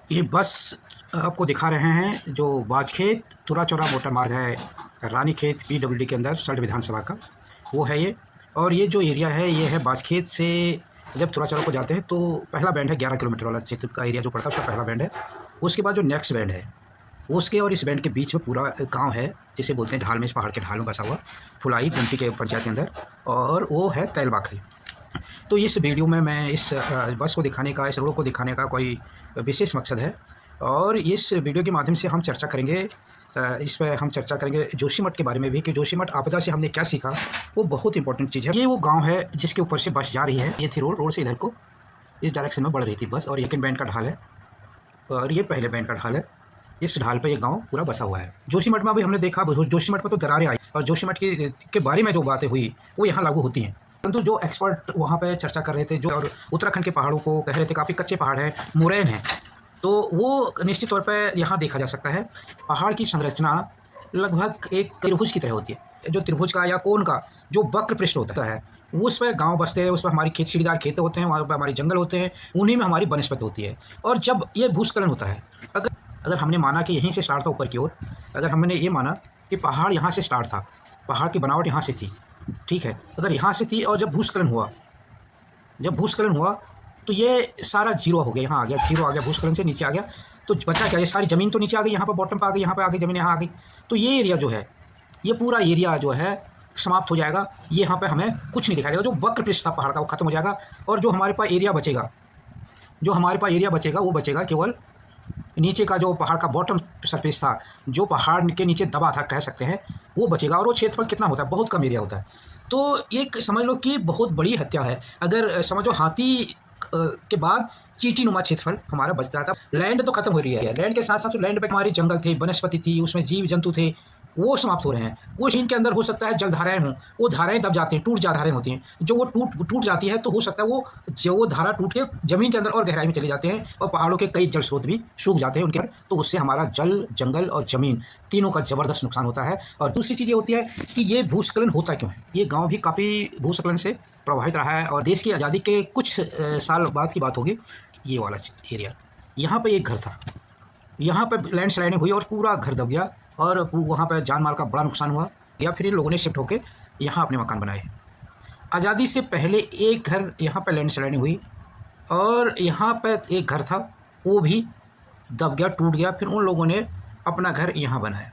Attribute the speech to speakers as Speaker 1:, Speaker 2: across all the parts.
Speaker 1: ये बस आपको दिखा रहे हैं जो बाजखेत तुरा चौरा मोटर मार्ग है, रानीखेत पीडब्ल्यूडी के अंदर सल्ट विधानसभा का, वो है ये। और ये जो एरिया है ये है बाजखेत से जब तुरा चौरा को जाते हैं तो पहला बैंड है 11 किलोमीटर वाला क्षेत्र का एरिया जो पड़ता है उसका पहला बैंड है। उसके बाद जो नेक्स्ट बैंड है उसके और इस बैंड के बीच में पूरा गाँव है जिसे बोलते हैं ढाल में, इस पहाड़ के ढाल में बसा हुआ फुलाई गुमटी के पंचायत के अंदर, और वो है तैलबाखरी। तो इस वीडियो में मैं इस बस को दिखाने का, इस रोड को दिखाने का कोई विशेष मकसद है, और इस वीडियो के माध्यम से हम चर्चा करेंगे, इस पर हम चर्चा करेंगे जोशीमठ के बारे में भी कि जोशीमठ आपदा से हमने क्या सीखा। वो बहुत इंपॉर्टेंट चीज़ है। ये वो गांव है जिसके ऊपर से बस जा रही है। ये थी रोड से इधर को इस डायरेक्शन में बढ़ रही थी बस, और सेकंड बैंड का ढाल है और ये पहले बैंड का ढाल है। इस ढाल पर ये गाँव पूरा बसा हुआ है। जोशीमठ में भी हमने देखा, जोशीमठ पर तो दरारें आई और जोशीमठ के बारे में जो बातें हुई वो यहाँ लागू होती हैं। परंतु जो एक्सपर्ट वहाँ पे चर्चा कर रहे थे, जो और उत्तराखंड के पहाड़ों को कह रहे थे काफ़ी कच्चे पहाड़ हैं, मुरैन है, तो वो निश्चित तौर पे यहाँ देखा जा सकता है। पहाड़ की संरचना लगभग एक त्रिभुज की तरह होती है। जो त्रिभुज का या कोण का जो वक्र पृष्ठ होता है उस पर गांव बसते हैं, उस पर हमारी सीढ़ीदार खेत होते हैं, वहाँ पर हमारे जंगल होते हैं, उन्हीं में हमारी बनस्पत होती है। और जब ये भूस्खलन होता है, अगर हमने माना कि यहीं से स्टार्ट था ऊपर की ओर, अगर हमने ये माना कि पहाड़ यहाँ से स्टार्ट था, पहाड़ की बनावट यहाँ से थी, ठीक है, अगर यहाँ से थी, और जब भूस्खलन हुआ तो ये सारा जीरो हो गया, यहाँ आ गया, जीरो आ गया, भूस्खलन से नीचे आ गया, तो बचा क्या, ये सारी ज़मीन तो नीचे आ गई, यहाँ पर बॉटम पर आ गई, यहाँ पर आ गई ज़मीन, यहाँ आ गई, तो ये एरिया जो है, ये पूरा एरिया जो है समाप्त हो जाएगा। ये यहाँ पे हमें कुछ नहीं दिखाई देगा। जो वक्र पृष्ठ था पहाड़ का वो खत्म हो जाएगा, और जो हमारे पास एरिया बचेगा, वो बचेगा केवल नीचे का जो पहाड़ का बॉटम सरफेस था, जो पहाड़ के नीचे दबा था कह सकते हैं, वो बचेगा। और वो क्षेत्रफल कितना होता है, बहुत कम एरिया होता है। तो एक समझ लो कि बहुत बड़ी हत्या है। अगर समझो हाथी के बाद चींटी नुमा क्षेत्रफल हमारा बचता था। लैंड तो खत्म हो रही है, लैंड के साथ साथ लैंड पे हमारी जंगल थे, वनस्पति थी, उसमें जीव जंतु थे, वो समाप्त हो रहे हैं। वो ज़मीन के अंदर हो सकता है जलधाराएं हों, वो धाराएं दब जाती हैं, टूट जा धाराएं होती हैं, जो वो टूट जाती है तो हो सकता है वो धारा टूट के ज़मीन के अंदर और गहराई में चले जाते हैं, और पहाड़ों के कई जल स्रोत भी सूख जाते हैं उनके अंदर। तो उससे हमारा जल, जंगल और ज़मीन तीनों का ज़बरदस्त नुकसान होता है। और दूसरी चीज़ ये होती है कि ये भूस्खलन होता क्यों है। ये गाँव भी काफ़ी भूस्खलन से प्रभावित रहा है, और देश की आज़ादी के कुछ साल बाद की बात होगी। ये वाला एरिया, यहाँ पर एक घर था, यहाँ पर लैंड स्लाइडिंग हुई और पूरा घर दब गया, और वहाँ पर जान माल का बड़ा नुकसान हुआ। या फिर इन लोगों ने शिफ्ट होकर यहाँ अपने मकान बनाए। आज़ादी से पहले एक घर यहाँ पर लैंड स्लाइडिंग हुई, और यहाँ पर एक घर था, वो भी दब गया, टूट गया। फिर उन लोगों ने अपना घर यहाँ बनाया,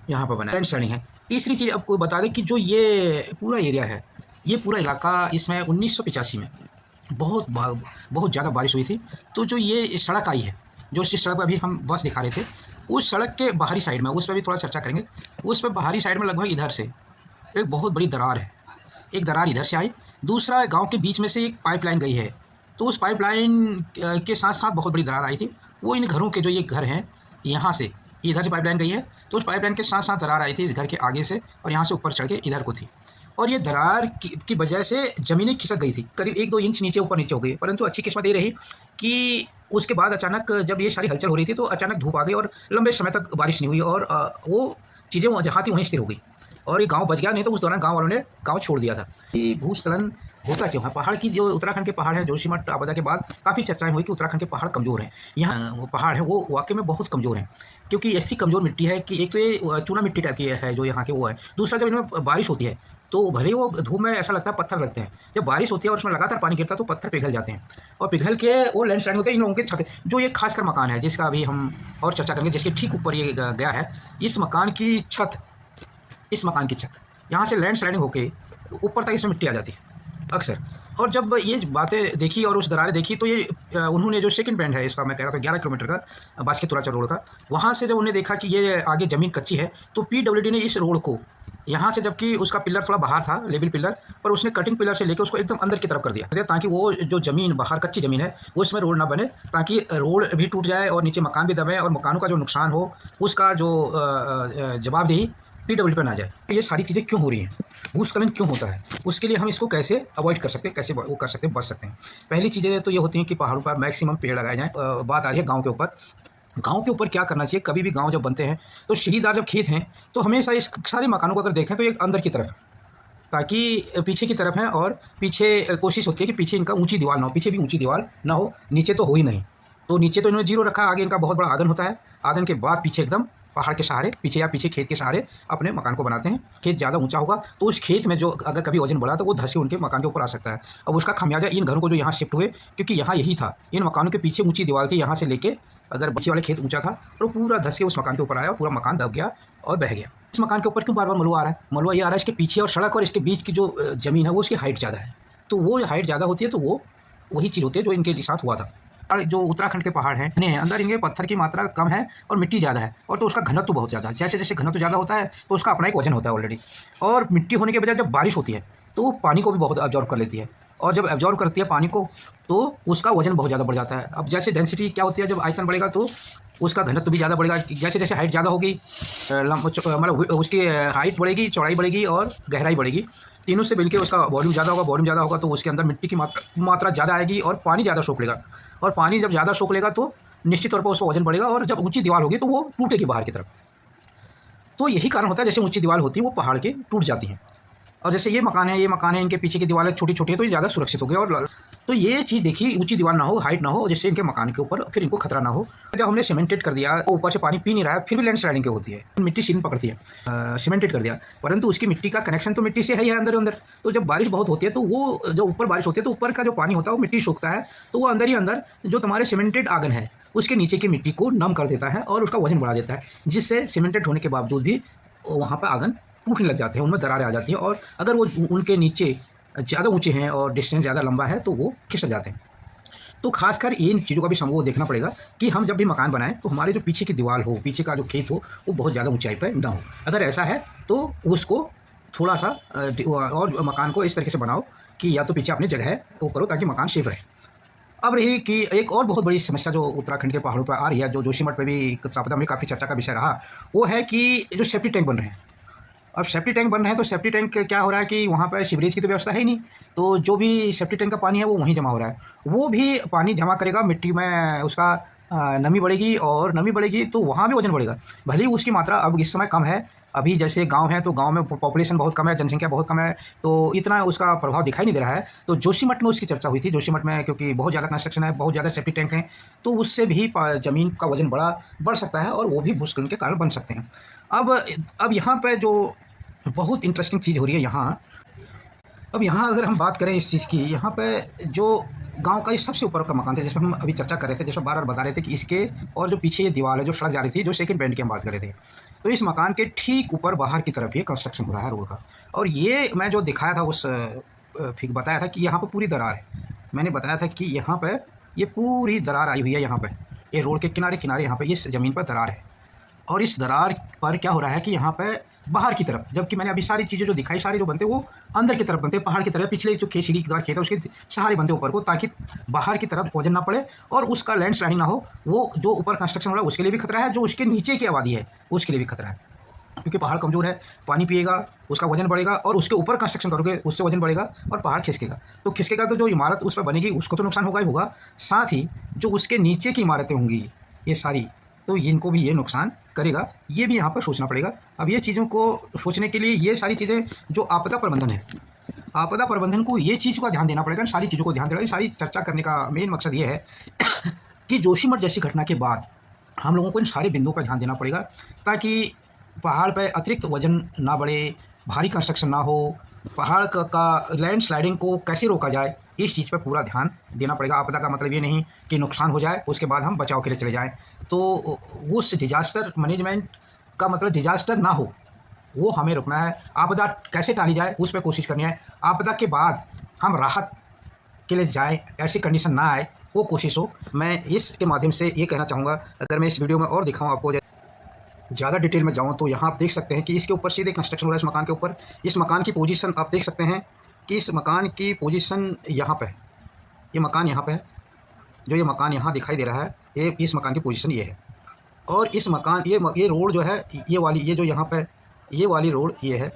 Speaker 1: यहाँ पर बनाया, लैंड स्लाइडिंग है। तीसरी चीज़ आपको बता दें कि जो ये पूरा एरिया है, ये पूरा इलाका, इसमें 1985 में बहुत ज़्यादा बारिश हुई थी। तो जो ये सड़क आई है, जो जिस सड़क पर अभी हम बस दिखा रहे थे, उस सड़क के बाहरी साइड में, उस पर भी थोड़ा चर्चा करेंगे। उस पर बाहरी साइड में लगभग इधर से एक बहुत बड़ी दरार है, एक दरार इधर से आई, दूसरा गांव के बीच में से एक पाइपलाइन गई है। तो उस पाइपलाइन के साथ साथ बहुत बड़ी दरार आई थी। वो इन घरों के जो ये घर हैं, यहाँ से इधर से पाइपलाइन गई है, तो उस पाइपलाइन के साथ साथ दरार आई थी इस घर के आगे से, और यहाँ से ऊपर चढ़ के इधर को थी। और ये दरार की वजह से ज़मीनें खिसक गई थी, करीब 1-2 इंच नीचे ऊपर नीचे हो गई। परंतु अच्छी किस्मत ये रही कि उसके बाद अचानक जब ये सारी हलचल हो रही थी तो अचानक धूप आ गई, और लंबे समय तक बारिश नहीं हुई, और वो चीज़ें जहाँ थी वहीं स्थिर हो गई, और ये गांव बच गया। नहीं तो उस दौरान गांव वालों ने गांव छोड़ दिया था। ये भूस्खलन होता क्यों है। पहाड़ की जो उत्तराखंड के पहाड़ हैं, जोशीमठ आपदा के बाद काफ़ी चर्चाएं हुई कि उत्तराखंड के पहाड़ कमज़ोर हैं। यहाँ वो पहाड़ है वो वाकई में बहुत कमज़ोर हैं, क्योंकि ऐसी कमज़ोर मिट्टी है कि एक तो ये चूना मिट्टी टाइप की है जो यहाँ के वो है। दूसरा, जब इनमें बारिश होती है तो भले ही वो धूप में ऐसा लगता है पत्थर लगते हैं, जब बारिश होती है और उसमें लगातार पानी गिरता है तो पत्थर पिघल जाते हैं, और पिघल के वो लैंड स्लाइडिंग होते हैं इन लोगों के छत। जो ये खासकर मकान है जिसका अभी हम और चर्चा करेंगे, जिसके ठीक ऊपर ये गया है, इस मकान की छत यहाँ से लैंड स्लाइडिंग होके ऊपर तक इसमें मिट्टी आ जाती है अक्सर। और जब ये बातें देखी और उस दरारें देखी तो ये उन्होंने जो सेकंड बैंड है इसका, मैं कह रहा था 11 किलोमीटर का बास्केट तुरा रोड का, वहाँ से जब उन्हें देखा कि ये आगे ज़मीन कच्ची है, तो पीडब्ल्यूडी ने इस रोड को यहाँ से, जबकि उसका पिलर थोड़ा बाहर था, लेवल पिलर, पर उसने कटिंग पिलर से लेकर उसको एकदम अंदर की तरफ कर दिया, ताकि वो जो ज़मीन बाहर कच्ची ज़मीन है वो इसमें रोड ना बने, ताकि रोड भी टूट जाए और नीचे मकान भी दबे, और मकानों का जो नुकसान हो उसका जो जवाबदेही पीडब्ल्यूडी पर ना जाए। ये सारी चीज़ें क्यों हो रही हैं, भूस्खलन क्यों होता है, उसके लिए हम इसको कैसे अवॉइड कर सकते हैं, कैसे वो कर सकते हैं, बच सकते हैं। पहली चीज़ें तो ये होती हैं कि पहाड़ों पर मैक्सिमम पेड़ लगाए जाएँ। बात आ रही है गाँव के ऊपर। गाँव के ऊपर क्या करना चाहिए, कभी भी गाँव जब बनते हैं तो सीढ़ीदार जब खेत हैं तो हमेशा इस सारे मकानों को अगर देखें तो एक अंदर की तरफ, ताकि पीछे की तरफ है, और पीछे कोशिश होती है कि पीछे इनका ऊंची दीवार ना हो, पीछे भी ऊंची दीवार ना हो, नीचे तो हो ही नहीं। तो नीचे तो इन्होंने जीरो रखा, आगे इनका बहुत बड़ा आंगन होता है, आंगन के बाद पीछे एकदम पहाड़ के सहारे, पीछे या पीछे खेत के सहारे अपने मकान को बनाते हैं। खेत ज़्यादा ऊंचा होगा तो उस खेत में जो अगर कभी वजन बढ़ा तो वो धस के उनके मकान के ऊपर आ सकता है। अब उसका खामियाजा इन घरों को जो यहाँ शिफ्ट हुए, क्योंकि यहाँ यही था, इन मकानों के पीछे ऊंची दीवार थी, यहाँ से लेके अगर बच्चे वाले खेत ऊंचा था तो पूरा धस के उस मकान के ऊपर आया और पूरा मकान दब गया और बह गया। इस मकान के ऊपर क्यों बार बार मलबा आ रहा है? मलबा ये आ रहा है इसके पीछे और सड़क और इसके बीच की जो ज़मीन है वो उसकी हाइट ज़्यादा है, तो वो हाइट ज़्यादा होती है तो वो वही चीज़ होती है जो इनके साथ हुआ था। और जो उत्तराखंड के पहाड़ हैं अंदर इनके पत्थर की मात्रा कम है और मिट्टी ज़्यादा है, और तो उसका घनत्व तो बहुत ज़्यादा है। जैसे जैसे घनत्व ज़्यादा होता है तो उसका अपना एक वजन होता है ऑलरेडी, और मिट्टी होने के बजाय जब बारिश होती है तो वो पानी को भी बहुत एब्जॉर्व कर लेती है, और जब एब्जॉर्व करती है पानी को तो उसका वजन बहुत ज़्यादा बढ़ जाता है। अब जैसे डेंसिटी क्या होती है, जब आयतन बढ़ेगा तो उसका घनत्व भी ज़्यादा बढ़ेगा। जैसे जैसे हाइट ज़्यादा होगी, मतलब उसकी हाइट बढ़ेगी, चौड़ाई बढ़ेगी और गहराई बढ़ेगी, तीनों से मिलकर उसका वॉल्यूम ज़्यादा होगा। वॉल्यूम ज़्यादा होगा तो उसके अंदर मिट्टी की मात्रा ज़्यादा आएगी और पानी ज़्यादा सोख लेगा, और पानी जब ज़्यादा सोख लेगा तो निश्चित तौर पर उसका वजन बढ़ेगा, और जब ऊंची दीवार होगी तो वो टूटेगी बाहर की तरफ। तो यही कारण होता है, जैसे ऊंची दीवार होती है वो पहाड़ के टूट जाती हैं। और जैसे ये मकान है, इनके पीछे की दीवारें छोटी छोटी है तो ये ज़्यादा सुरक्षित हो गए। और तो ये चीज़ देखिए, ऊंची दीवार ना हो, हाइट ना हो, जिससे इनके मकान के ऊपर फिर इनको खतरा ना हो। जब हमने सीमेंटेड कर दिया, ऊपर से पानी पी नहीं रहा है, फिर भी लैंड स्लाइडिंग होती है, मिट्टी सीन पकड़ती है, सीमेंटेड कर दिया, परंतु उसकी मिट्टी का कनेक्शन तो मिट्टी से है ही है अंदर अंदर। तो जब बारिश बहुत होती है तो वो जो ऊपर बारिश होती है तो ऊपर का जो पानी होता है वो मिट्टी सूखता है, तो वो अंदर ही अंदर जो तुम्हारे सीमेंटेड आंगन है उसके नीचे की मिट्टी को नम कर देता है और उसका वजन बढ़ा देता है, जिससे सीमेंटेड होने के बावजूद भी वहाँ पर आंगन टूटने लग जाते हैं, उनमें दरारें आ जाती हैं, और अगर वो उनके नीचे ज़्यादा ऊंचे हैं और डिस्टेंस ज़्यादा लंबा है तो वो खिसक जाते हैं। तो खासकर इन चीज़ों का भी समूह देखना पड़ेगा कि हम जब भी मकान बनाएं तो हमारे जो पीछे की दीवार हो, पीछे का जो खेत हो, वो बहुत ज़्यादा ऊंचाई पर ना हो। अगर ऐसा है तो उसको थोड़ा सा और मकान को इस तरीके से बनाओ कि या तो पीछे अपनी जगह है तो करो, ताकि मकान सेफ रहे। अब रही कि एक और बहुत बड़ी समस्या जो उत्तराखंड के पहाड़ों पर आ रही है, जो जोशीमठ पे भी आपदा में काफ़ी चर्चा का विषय रहा, वो है कि जो सेफ्टी टैंक बन रहे हैं। अब सेफ्टी टैंक बन रहे हैं तो सेफ्टी टैंक क्या हो रहा है कि वहाँ पर सीवरेज की तो व्यवस्था है ही नहीं, तो जो भी सेफ्टी टैंक का पानी है वो वहीं जमा हो रहा है। वो भी पानी जमा करेगा, मिट्टी में उसका नमी बढ़ेगी, और नमी बढ़ेगी तो वहाँ भी वजन बढ़ेगा। भले ही उसकी मात्रा अब इस समय कम है, अभी जैसे गांव है तो गांव में पॉपुलेशन बहुत कम है, जनसंख्या बहुत कम है, तो इतना उसका प्रभाव दिखाई नहीं दे रहा है। तो जोशीमठ में उसकी चर्चा हुई थी, जोशीमठ में क्योंकि बहुत ज़्यादा कंस्ट्रक्शन है, बहुत ज़्यादा सेफ्टी टैंक हैं, तो उससे भी ज़मीन का वजन बढ़ सकता है और वो भी भूस्खलन के कारण बन सकते हैं। अब यहाँ पर जो बहुत इंटरेस्टिंग चीज़ हो रही है यहाँ, अब यहाँ अगर हम बात करें इस चीज़ की, यहाँ पे जो गांव का ये सबसे ऊपर का मकान था जिसमें हम अभी चर्चा कर रहे थे, जिसमें बार बार बता रहे थे कि इसके और जो पीछे ये दीवार है जो सड़क जा रही थी, जो सेकंड बैंड की हम बात कर रहे थे, तो इस मकान के ठीक ऊपर बाहर की तरफ ये कंस्ट्रक्शन हो रहा है रोड का। और ये मैं जो दिखाया था उस बताया था कि यहाँ पर पूरी दरार है, मैंने बताया था कि यहाँ पर ये पूरी दरार आई हुई है, यहाँ पर ये रोड के किनारे किनारे यहाँ पर इस ज़मीन पर दरार है। और इस दरार पर क्या हो रहा है कि यहाँ पे बाहर की तरफ, जबकि मैंने अभी सारी चीज़ें जो दिखाई, सारे जो बनते हैं वो अंदर की तरफ बनते हैं, पहाड़ की तरफ, पिछले जो सीढ़ी की खेत है उसके सहारे बनते हैं ऊपर को, ताकि बाहर की तरफ वजन ना पड़े और उसका लैंड स्लाइडिंग ना हो। वो जो ऊपर कंस्ट्रक्शन हो रहा है उसके लिए भी खतरा है, जो उसके नीचे की आबादी है उसके लिए भी खतरा है, क्योंकि पहाड़ कमज़ोर है, पानी पिएगा, उसका वजन बढ़ेगा, और उसके ऊपर कंस्ट्रक्शन करोगे उससे वजन बढ़ेगा और पहाड़ खिसकेगा। तो खिसकेगा तो जो इमारत उस पर बनेगी उसको तो नुकसान होगा ही होगा, साथ ही जो उसके नीचे की इमारतें होंगी ये सारी, तो इनको भी ये नुकसान करेगा, ये भी यहाँ पर सोचना पड़ेगा। अब ये चीज़ों को सोचने के लिए ये सारी चीज़ें जो आपदा प्रबंधन है, आपदा प्रबंधन को ये चीज़ का ध्यान देना पड़ेगा, सारी चीज़ों को ध्यान देना। सारी चर्चा करने का मेन मकसद ये है कि जोशीमठ जैसी घटना के बाद हम लोगों को इन सारे बिंदुओं पर ध्यान देना पड़ेगा, ताकि पहाड़ पर अतिरिक्त वजन ना बढ़े, भारी कंस्ट्रक्शन ना हो, पहाड़ का लैंड स्लाइडिंग को कैसे रोका जाए, इस चीज़ पर पूरा ध्यान देना पड़ेगा। आपदा का मतलब ये नहीं कि नुकसान हो जाए उसके बाद हम बचाव के लिए चले जाएं, तो उस डिजास्टर मैनेजमेंट का मतलब डिजास्टर ना हो, वो हमें रुकना है। आपदा कैसे टाली जाए उस पर कोशिश करनी है, आपदा के बाद हम राहत के लिए जाएं, ऐसी कंडीशन ना आए वो कोशिश हो। मैं इसके माध्यम से ये कहना चाहूँगा, अगर मैं इस वीडियो में और दिखाऊँ आपको, ज़्यादा डिटेल में जाऊँ तो यहाँ आप देख सकते हैं कि इसके ऊपर सीधे कंस्ट्रक्शन हो रहा है, इस मकान के ऊपर। इस मकान की पोजीशन आप देख सकते हैं कि इस मकान की पोजीशन यहाँ पे है, ये मकान यहाँ पे है, जो ये मकान यहाँ दिखाई दे रहा है, ये इस मकान की पोजीशन ये है। और इस मकान ये रोड जो है, ये वाली, ये जो यहाँ पे ये वाली रोड ये है,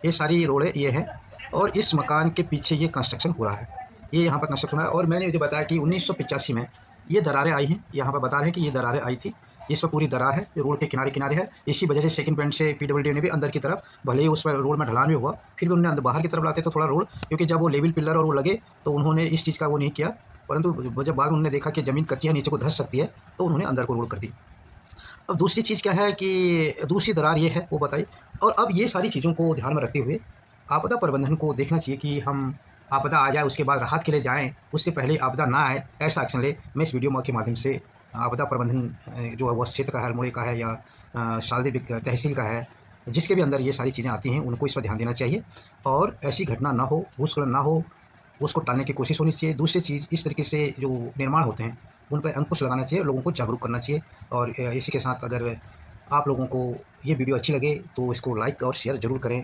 Speaker 1: ये सारी रोड है ये है, और इस मकान के पीछे ये कंस्ट्रक्शन हो रहा है, ये यहाँ पर कंस्ट्रक्शन है। और मैंने जो बताया कि 1985 में ये दरारें आई हैं, यहाँ पर बता रहे हैं कि ये दरारें आई थी, इस पर पूरी दरार है, रोड के किनारे किनारे है। इसी वजह से सेकंड पॉइंट से पीडब्ल्यूडी ने भी अंदर की तरफ, भले ही उस पर रोड में ढलान भी हुआ, फिर भी उन्होंने बाहर की तरफ लाते तो थोड़ा रोड, क्योंकि जब वो लेवल पिलर और वो लगे तो उन्होंने इस चीज़ का वो नहीं किया, परंतु जब बाद में उन्होंने देखा कि ज़मीन कच्ची है, नीचे को धँस सकती है, तो उन्होंने अंदर को रोड कर दी। अब दूसरी चीज़ क्या है कि दूसरी दरार ये है, वो बताई। और अब ये सारी चीज़ों को ध्यान में रखते हुए आपदा प्रबंधन को देखना चाहिए कि हम आपदा आ जाए उसके बाद राहत के लिए जाएँ, उससे पहले आपदा ना आए, ऐसा एक्शन लें। मैं इस वीडियो के माध्यम से आपदा प्रबंधन जो है वो क्षेत्र का है, अल्मोड़े का है या शालदीप तहसील का है, जिसके भी अंदर ये सारी चीज़ें आती हैं, उनको इस पर ध्यान देना चाहिए और ऐसी घटना ना हो, भूस्खलन ना हो, उसको टालने की कोशिश होनी चाहिए। दूसरी चीज़, इस तरीके से जो निर्माण होते हैं, उन पे अंकुश लगाना चाहिए, लोगों को जागरूक करना चाहिए। और इसी के साथ अगर आप लोगों को ये वीडियो अच्छी लगे तो इसको लाइक और शेयर ज़रूर करें।